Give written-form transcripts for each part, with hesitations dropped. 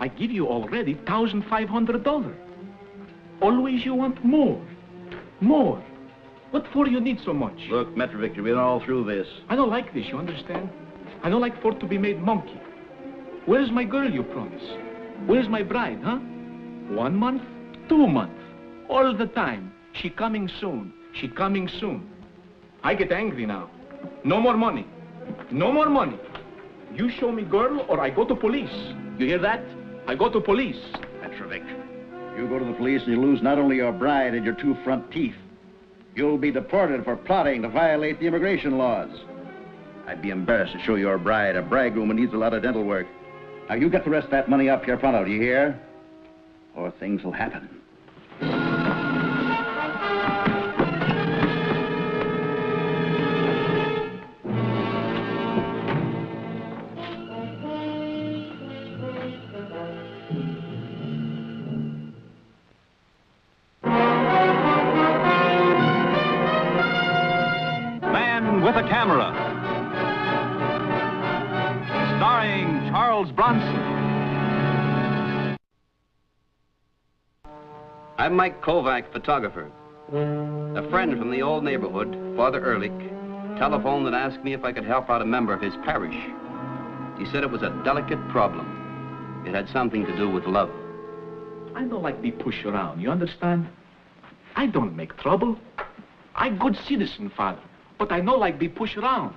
I give you already $1,500. Always you want more. More. What for you need so much? Look, Metrovic, you've been all through this. I don't like this, you understand? I don't like for to be made monkey. Where's my girl you promise? Where's my bride, huh? 1 month, 2 months, all the time. She coming soon. She coming soon. I get angry now. No more money. No more money. You show me girl or I go to police. You hear that? I go to police. Petrovic, you go to the police and you lose not only your bride and your 2 front teeth. You'll be deported for plotting to violate the immigration laws. I'd be embarrassed to show your bride a bridegroom who needs a lot of dental work. Now, you get the rest of that money up here pronto, do you hear? Or things will happen. Man with a Camera, starring Charles Bronson. I'm Mike Kovac, photographer. A friend from the old neighborhood, Father Ehrlich, telephoned and asked me if I could help out a member of his parish. He said it was a delicate problem. It had something to do with love. I don't like be pushed around, you understand? I don't make trouble. I good citizen, Father, but I don't like be pushed around.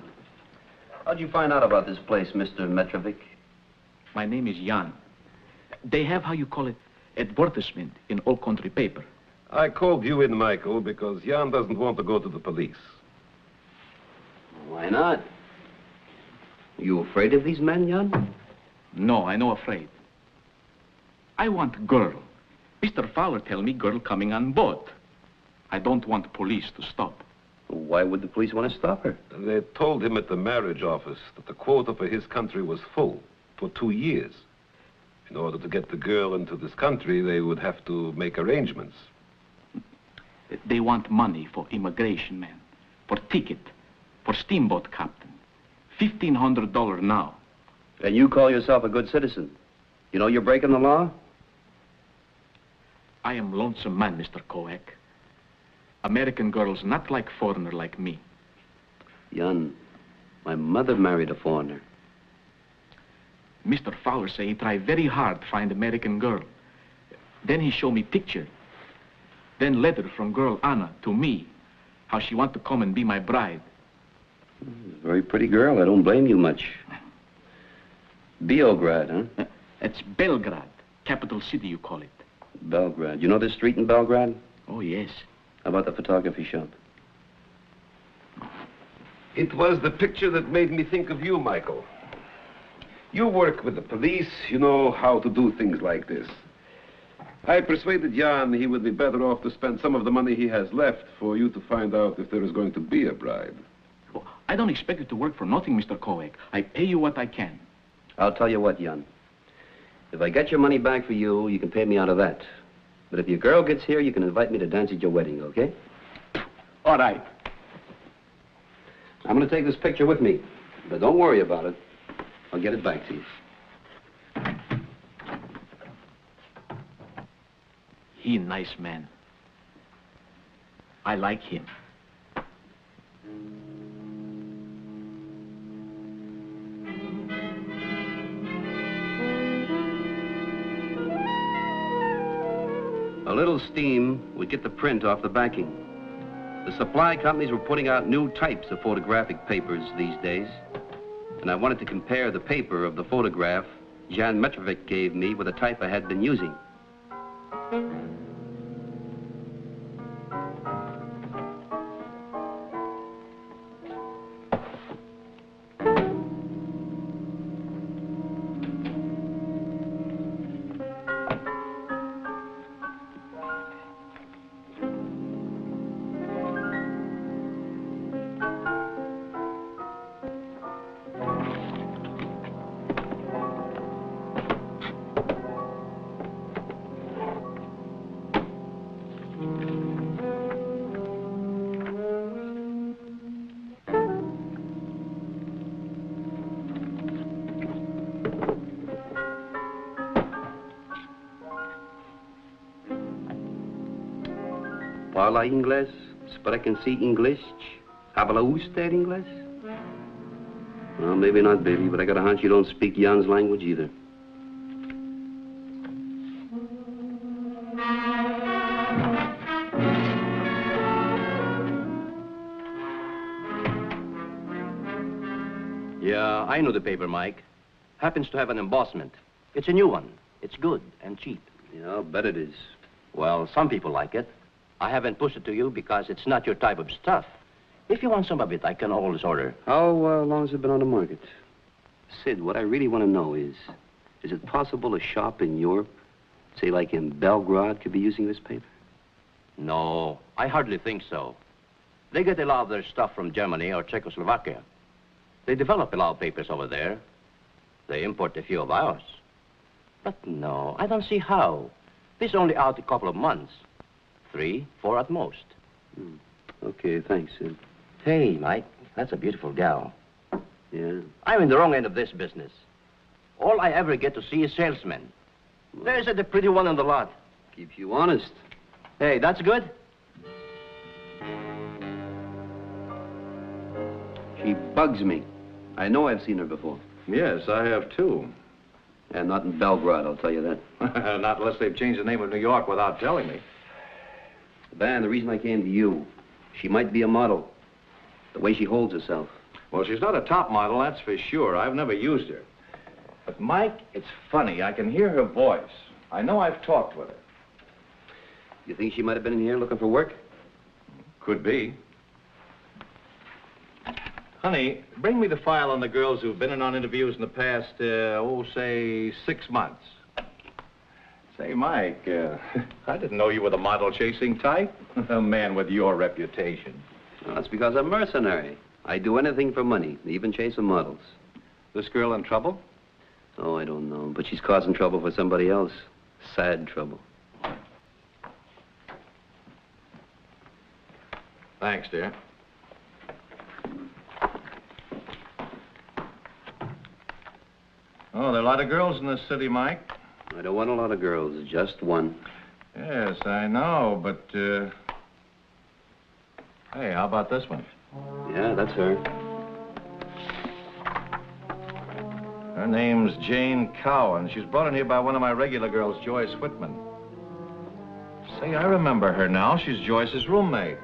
How'd you find out about this place, Mr. Metrovic? My name is Jan. They have, how you call it, advertisement in all country paper. I called you in, Michael, because Jan doesn't want to go to the police. Why not? You afraid of these men, Jan? No, I no afraid. I want girl. Mr. Fowler tell me girl coming on board. I don't want police to stop. Why would the police want to stop her? They told him at the marriage office that the quota for his country was full for 2 years. In order to get the girl into this country, they would have to make arrangements. They want money for immigration man, for ticket, for steamboat captain. $1,500 now. And you call yourself a good citizen. You know you're breaking the law? I am lonesome man, Mr. Kovac. American girls not like foreigner like me. Jan, my mother married a foreigner. Mr. Fowler say he try very hard to find American girl. Then he show me picture. Then letter from girl Anna to me, how she want to come and be my bride. Very pretty girl. I don't blame you much. Beograd, huh? It's Belgrade, capital city you call it. Belgrade. You know this street in Belgrade? Oh, yes. How about the photography shop? It was the picture that made me think of you, Michael. You work with the police, you know how to do things like this. I persuaded Jan he would be better off to spend some of the money he has left for you to find out if there is going to be a bride. Oh, I don't expect you to work for nothing, Mr. Kovac. I pay you what I can. I'll tell you what, Jan. If I get your money back for you, you can pay me out of that. But if your girl gets here, you can invite me to dance at your wedding, okay? All right. I'm going to take this picture with me. But don't worry about it. I'll get it back to you. He nice man. I like him. A little steam would get the print off the backing. The supply companies were putting out new types of photographic papers these days. And I wanted to compare the paper of the photograph Jan Metrovic gave me with the type I had been using. Fala inglés, spreken Sie English? Habla usted English? Well, maybe not, baby, but I got a hunch you don't speak Jan's language either. Yeah, I know the paper, Mike. Happens to have an embossment. It's a new one. It's good and cheap. Yeah, I'll bet it is. Well, some people like it. I haven't pushed it to you because it's not your type of stuff. If you want some of it, I can always order. How long has it been on the market? Sid, what I really want to know is it possible a shop in Europe, say like in Belgrade, could be using this paper? No, I hardly think so. They get a lot of their stuff from Germany or Czechoslovakia. They develop a lot of papers over there. They import a few of ours. But no, I don't see how. This is only out a couple of months. 3, 4 at most. Okay, thanks, Sid. Hey, Mike, that's a beautiful gal. Yeah? I'm in the wrong end of this business. All I ever get to see is salesmen. There's the pretty one on the lot. Keeps you honest. Hey, that's good. She bugs me. I know I've seen her before. Yes, I have too. And not in Belgrade, I'll tell you that. Not unless they've changed the name of New York without telling me. Van, the reason I came to you, she might be a model. The way she holds herself. Well, she's not a top model, that's for sure. I've never used her. But, Mike, it's funny. I can hear her voice. I know I've talked with her. You think she might have been in here looking for work? Could be. Honey, bring me the file on the girls who've been in on interviews in the past, say, 6 months. Say, Mike, I didn't know you were the model-chasing type. A man with your reputation. Well, that's because I'm mercenary. I do anything for money, even chasing models. This girl in trouble? Oh, I don't know, but she's causing trouble for somebody else. Sad trouble. Thanks, dear. Oh, there are a lot of girls in this city, Mike. I don't want a lot of girls, just one. Yes, I know, but, hey, how about this one? Yeah, that's her. Her name's Jane Cowan. She's brought in here by one of my regular girls, Joyce Whitman. Say, I remember her now. She's Joyce's roommate.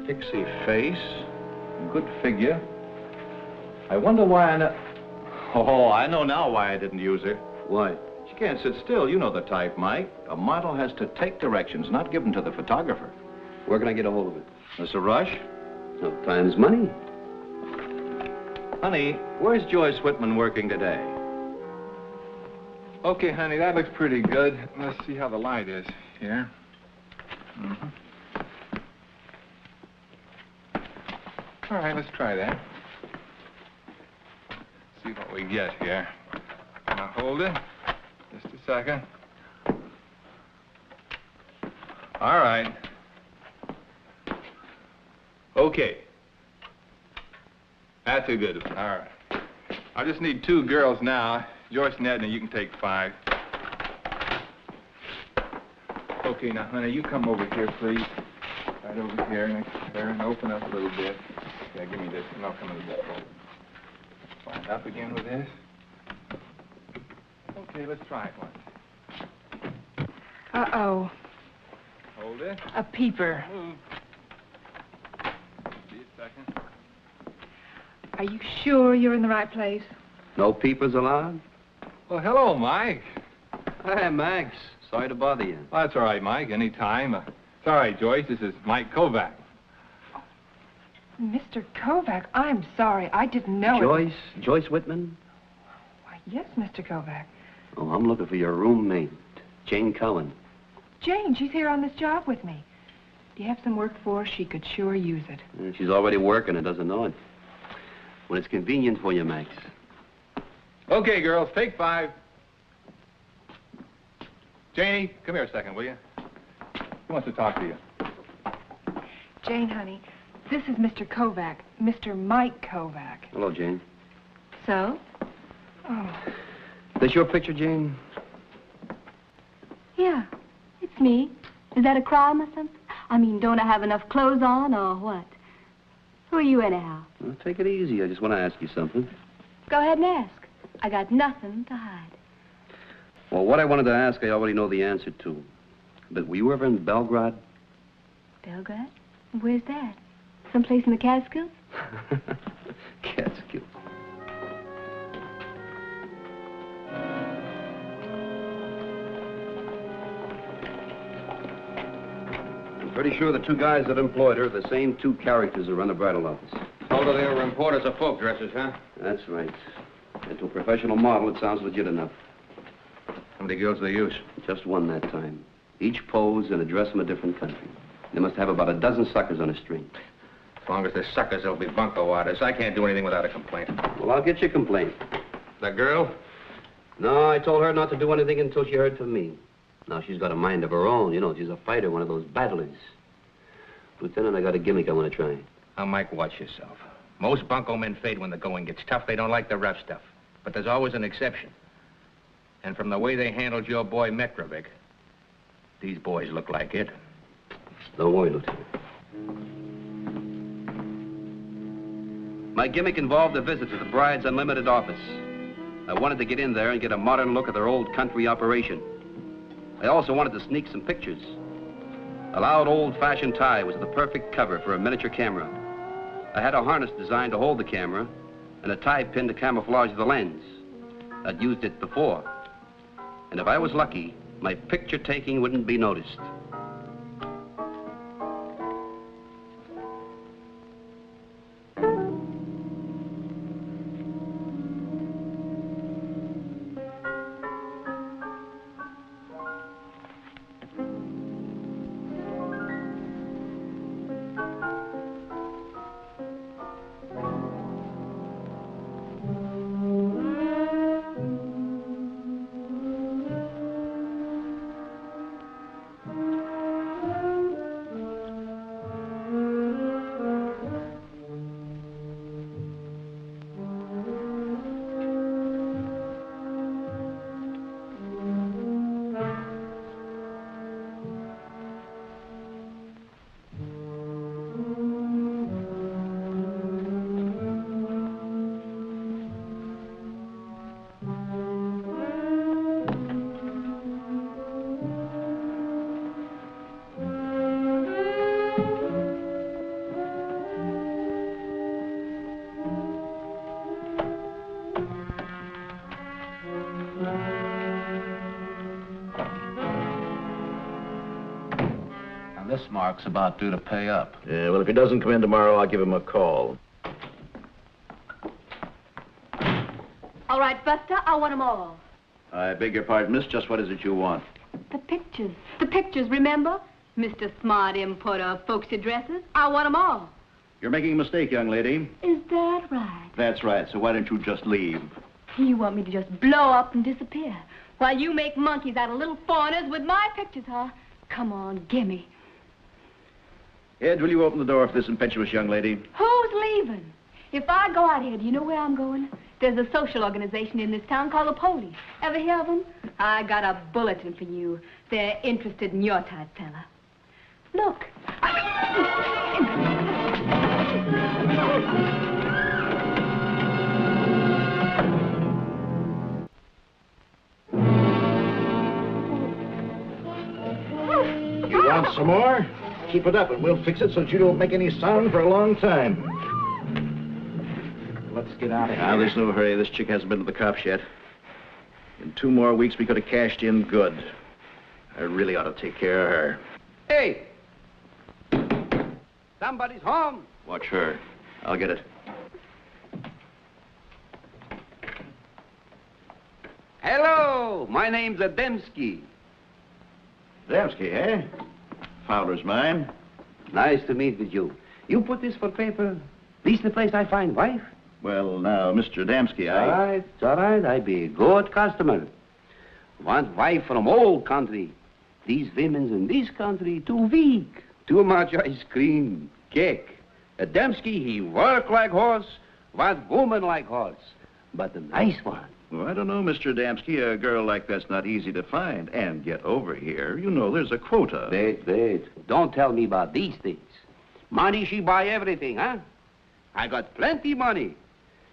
Pixie face, good figure. I wonder why I know... Oh, I know now why I didn't use her. Why? She can't sit still. You know the type, Mike. A model has to take directions, not give them to the photographer. Where can I get a hold of it? This a rush? No, time's money. Honey, where's Joyce Whitman working today? Okay, honey, that looks pretty good. Let's see how the light is here. All right, let's try that. See what we get here. Now hold it. Just a second. All right. Okay. That's a good one. All right. I just need 2 girls now. Joyce and Edna, you can take 5. Okay, now, honey, you come over here, please. Right over here next to her and open up a little bit. Yeah, give me this, and I'll come in this way. Wind up again with this. Okay, let's try it once. Uh-oh. Hold it. A peeper. Move. See a second. Are you sure you're in the right place? No peepers allowed? Well, hello, Mike. Hi, Max. Sorry to bother you. Oh, that's all right, Mike. Any time. It's all right, Joyce. This is Mike Kovac. Mr. Kovac, I'm sorry. I didn't know Joyce? Joyce Whitman? Why, yes, Mr. Kovac. Oh, I'm looking for your roommate, Jane Cowan. Jane, she's here on this job with me. Do you have some work for her? She could sure use it. She's already working and doesn't know it. When it's convenient for you, Max. Okay, girls, take 5. Janie, come here a second, will you? He wants to talk to you. Jane, honey, this is Mr. Kovac, Mr. Mike Kovac. Hello, Jane. So? Oh. This your picture, Jane? Yeah, it's me. Is that a crime or something? I mean, don't I have enough clothes on or what? Who are you anyhow? Well, take it easy. I just want to ask you something. Go ahead and ask. I got nothing to hide. Well, what I wanted to ask, I already know the answer to. But were you ever in Belgrade? Belgrade? Where's that? Someplace in the Catskills? Catskills. I'm pretty sure the two guys that employed her are the same two characters that run the bridal office. Told her they were importers of folk dresses, huh? That's right. And to a professional model, it sounds legit enough. How many girls do they use? Just one that time. Each pose and a dress from a different country. They must have about a dozen suckers on a string. As long as they're suckers, they'll be bunco artists. I can't do anything without a complaint. Well, I'll get you a complaint. The girl? No, I told her not to do anything until she heard from me. Now, she's got a mind of her own. You know, she's a fighter, one of those battlers. Lieutenant, I got a gimmick I want to try. Now, Mike, watch yourself. Most bunco men fade when the going gets tough. They don't like the rough stuff. But there's always an exception. And from the way they handled your boy Metrovic, these boys look like it. Don't worry, Lieutenant. My gimmick involved a visit to the bride's unlimited office. I wanted to get in there and get a modern look at their old country operation. I also wanted to sneak some pictures. A loud old-fashioned tie was the perfect cover for a miniature camera. I had a harness designed to hold the camera and a tie pin to camouflage the lens. I'd used it before. And if I was lucky, my picture taking wouldn't be noticed. This mark's about due to pay up. Yeah, well, if he doesn't come in tomorrow, I'll give him a call. All right, Buster, I want them all. I beg your pardon, miss. Just what is it you want? The pictures. The pictures, remember? Mr. Smart importer of folksy dresses. I want them all. You're making a mistake, young lady. Is that right? That's right. So why don't you just leave? You want me to just blow up and disappear while you make monkeys out of little foreigners with my pictures, huh? Come on, gimme. Ed, will you open the door for this impetuous young lady? Who's leaving? If I go out here, do you know where I'm going? There's a social organization in this town called the Police. Ever hear of them? I got a bulletin for you. They're interested in your type fella. Look. You want some more? Keep it up and we'll fix it so that you don't make any sound for a long time. Let's get out of here. Now, there's no hurry. This chick hasn't been to the cops yet. In 2 more weeks, we could have cashed in good. I really ought to take care of her. Hey! Somebody's home. Watch her. I'll get it. Hello, my name's Adamski. Damsky, eh? Fowler's mine. Nice to meet with you. You put this for paper? This the place I find wife? Well, now, Mr. Damsky, It's all right. I be a good customer. Want wife from old country. These women's in this country too weak. Too much ice cream, cake. Adamski, he work like horse, want woman like horse. But the nice one. Well, I don't know, Mr. Adamski. A girl like that's not easy to find and get over here. You know, there's a quota. Wait. Don't tell me about these things. Money, she buy everything, huh? I got plenty money.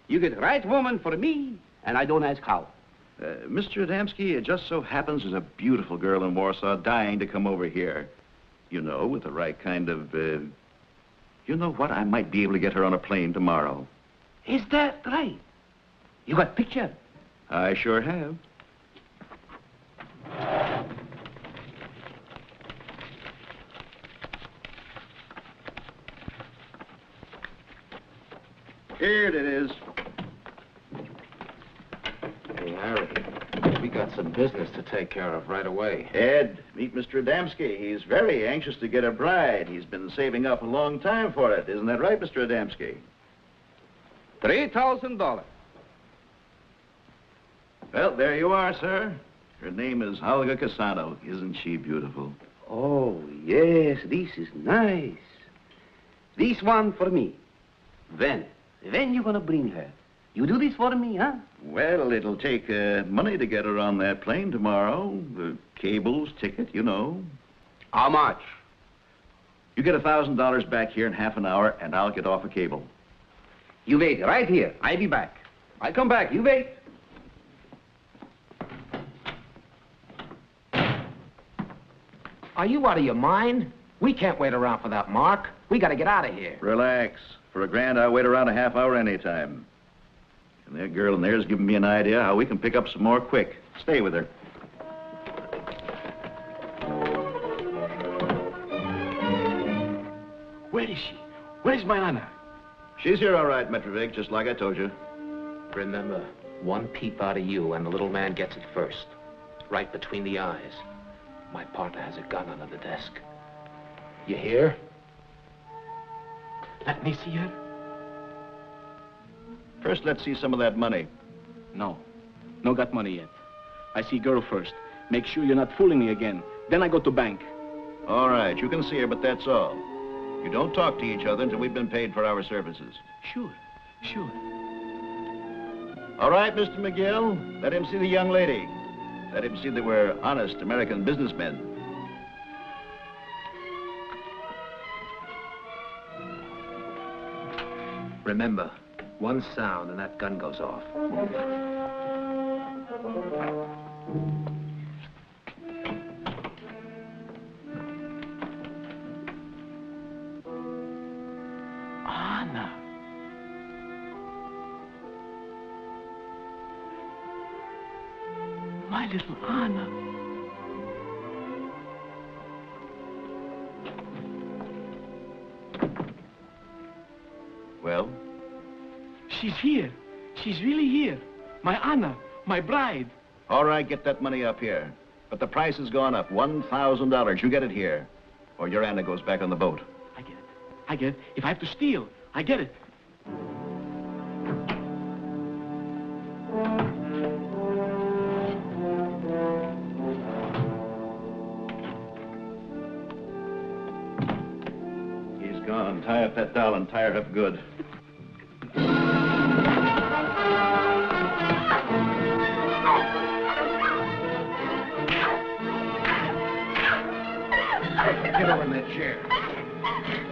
You get right woman for me, and I don't ask how. Mr. Adamski, it just so happens there's a beautiful girl in Warsaw dying to come over here. You know, with the right kind of, you know what? I might be able to get her on a plane tomorrow. Is that right? You got picture? I sure have. Here it is. Hey, Harry, we got some business to take care of right away. Ed, meet Mr. Adamski. He's very anxious to get a bride. He's been saving up a long time for it. Isn't that right, Mr. Adamski? $3,000. Well, there you are, sir. Her name is Olga Casano. Isn't she beautiful? Oh, yes, this is nice. This one for me. When you gonna bring her? You do this for me, huh? Well, it'll take money to get her on that plane tomorrow. The cables, ticket, you know. How much? You get $1,000 back here in half an hour, and I'll get off a cable. You wait right here. I'll be back. I come back. You wait. Are you out of your mind? We can't wait around for that, Mark. We gotta get out of here. Relax. For $1,000, I'll wait around a half hour anytime. And that girl in there's giving me an idea how we can pick up some more quick. Stay with her. Where is she? Where is my Anna? She's here all right, Metrovic, just like I told you. Remember, one peep out of you and the little man gets it first. Right between the eyes. My partner has a gun under the desk. You hear? Let me see her. First, let's see some of that money. No. No got money yet. I see girl first. Make sure you're not fooling me again. Then I go to bank. All right, you can see her, but that's all. You don't talk to each other until we've been paid for our services. Sure. All right, Mr. McGill, let him see the young lady. Let him see that we're honest American businessmen. Remember, one sound and that gun goes off. Anna. My little Anna. Well? She's here. She's really here. My Anna, my bride. All right, get that money up here. But the price has gone up, $1,000. You get it here, or your Anna goes back on the boat. I get it. If I have to steal, I get it. He's gone. Tie up that doll and tie her up good. Get over in that chair.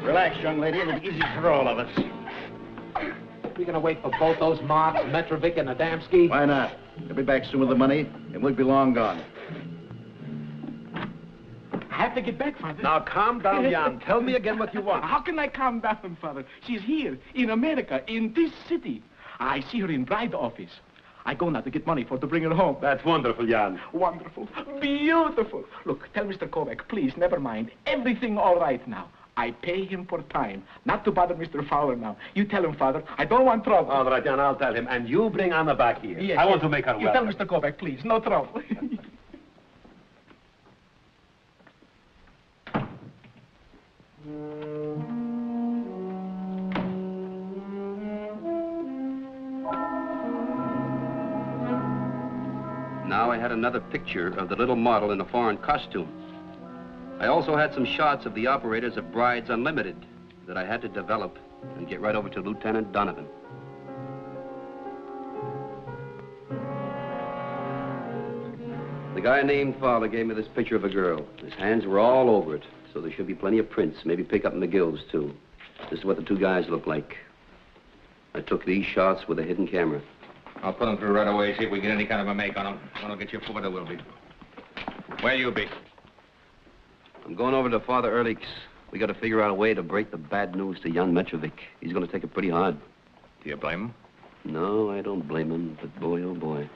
Relax, young lady. It'll be easy for all of us. We gonna wait for both those marks, Metrovic and Adamski? Why not? They'll be back soon with the money, and we'll be long gone. I have to get back, Father. Now, calm down, Jan. Tell me again what you want. How can I calm down, Father? She's here, in America, in this city. I see her in bride office. I go now to get money for to bring her home. That's wonderful, Jan. Wonderful. Beautiful. Look, tell Mr. Kovac, please, never mind. Everything all right now. I pay him for time, not to bother Mr. Fowler now. You tell him, Father, I don't want trouble. All right, Jan, I'll tell him. And you bring Anna back here. Yes, I want to make her You welcome. tell Mr. Kovac, please, no trouble. Now I had another picture of the little model in a foreign costume. I also had some shots of the operators of Brides Unlimited that I had to develop and get right over to Lieutenant Donovan. The guy named Fowler gave me this picture of a girl. His hands were all over it, so there should be plenty of prints, maybe pick up McGill's, too. This is what the two guys look like. I took these shots with a hidden camera. I'll put them through right away, see if we get any kind of a make on them. When I'll get you forward, there will be. Where you be? I'm going over to Father Ehrlich's. We got to figure out a way to break the bad news to young Metrovic. He's going to take it pretty hard. Do you blame him? No, I don't blame him, but boy, oh boy.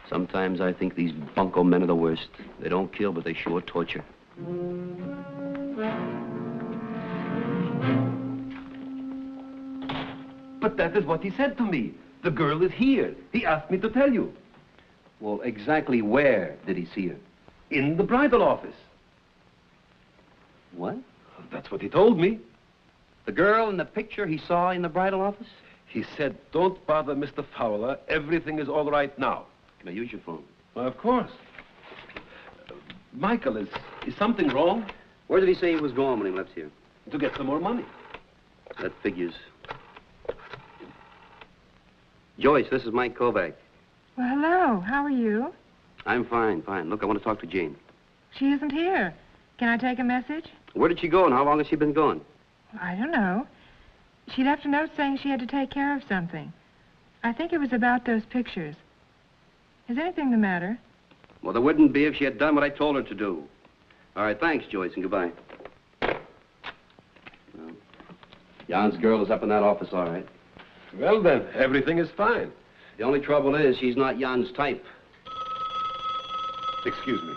Sometimes I think these bunco men are the worst. They don't kill, but they sure torture. But that is what he said to me. The girl is here. He asked me to tell you. Well, exactly where did he see her? In the bridal office. What? That's what he told me. The girl in the picture he saw in the bridal office? He said, don't bother Mr. Fowler. Everything is all right now. Can I use your phone? Well, of course. Michael, is something wrong? Where did he say he was going when he left here? To get some more money. That figures. Joyce, this is Mike Kovac. Well, hello. How are you? I'm fine, fine. Look, I want to talk to Jane. She isn't here. Can I take a message? Where did she go and how long has she been gone? I don't know. She left a note saying she had to take care of something. I think it was about those pictures. Is anything the matter? Well, there wouldn't be if she had done what I told her to do. All right, thanks, Joyce, and goodbye. Well, Jan's girl is up in that office, all right. Well, then, everything is fine. The only trouble is she's not Jan's type. Excuse me.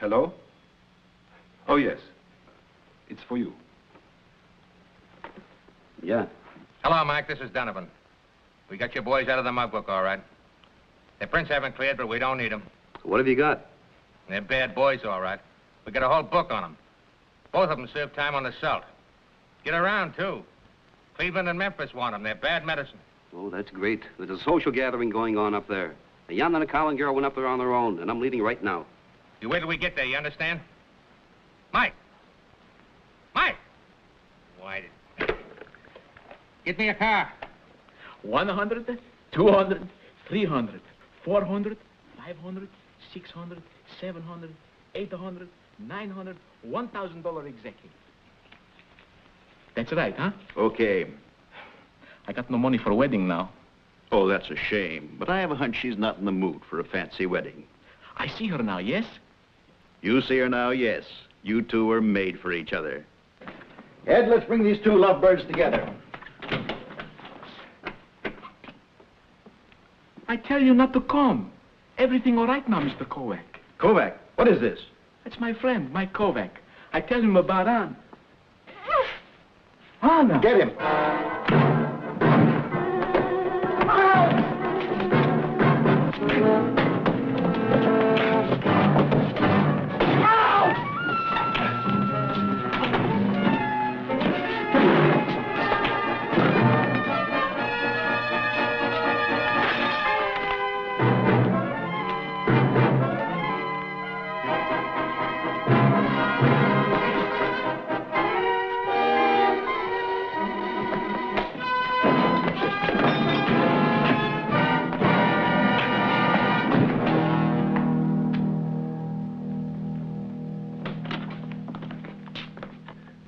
Hello? Oh, yes. It's for you. Yeah. Hello, Mike. This is Donovan. We got your boys out of the mug book, all right. The prints haven't cleared, but we don't need them. What have you got? They're bad boys, all right. We got a whole book on them. Both of them served time on assault. Get around, too. Cleveland and Memphis want them. They're bad medicine. Oh, that's great. There's a social gathering going on up there. A Jan and a Colin girl went up there on their own, and I'm leaving right now. You wait till we get there, you understand? Mike! Mike! Why did... Get me a car. 100, 200, 300, 400, 500, 600, 700, 800, 900, $1,000 exactly. That's right, huh? Okay. I got no money for a wedding now. Oh, that's a shame. But I have a hunch she's not in the mood for a fancy wedding. I see her now, yes? You see her now, yes. You two are made for each other. Ed, let's bring these two lovebirds together. I tell you not to come. Everything all right now, Mr. Kovac. Kovac, what is this? That's my friend, Mike Kovac. I tell him about Anna. Anna! Get him.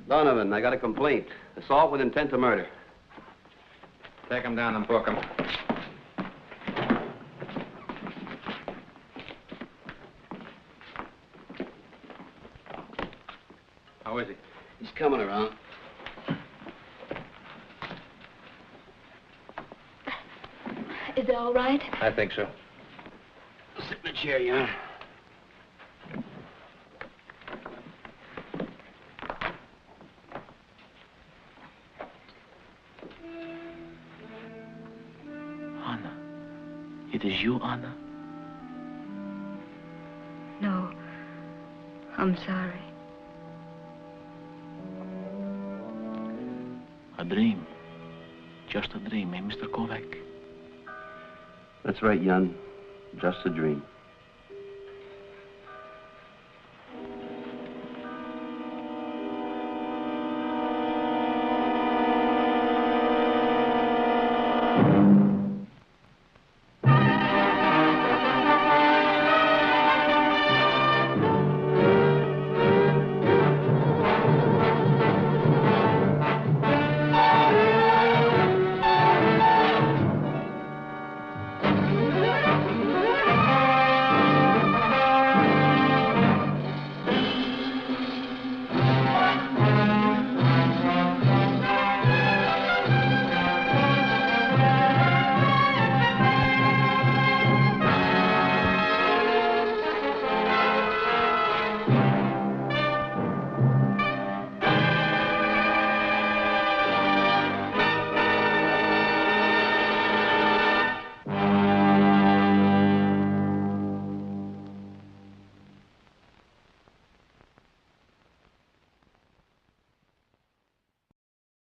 Donovan, I got a complaint. Assault with intent to murder. Take him down and book him. How is he? He's coming around. Is it all right? I think so. Sit in the chair, Jan. Anna. It is you, Anna? No. I'm sorry. A dream. Just a dream, eh, Mr. Kovac? That's right, Jan. Just a dream.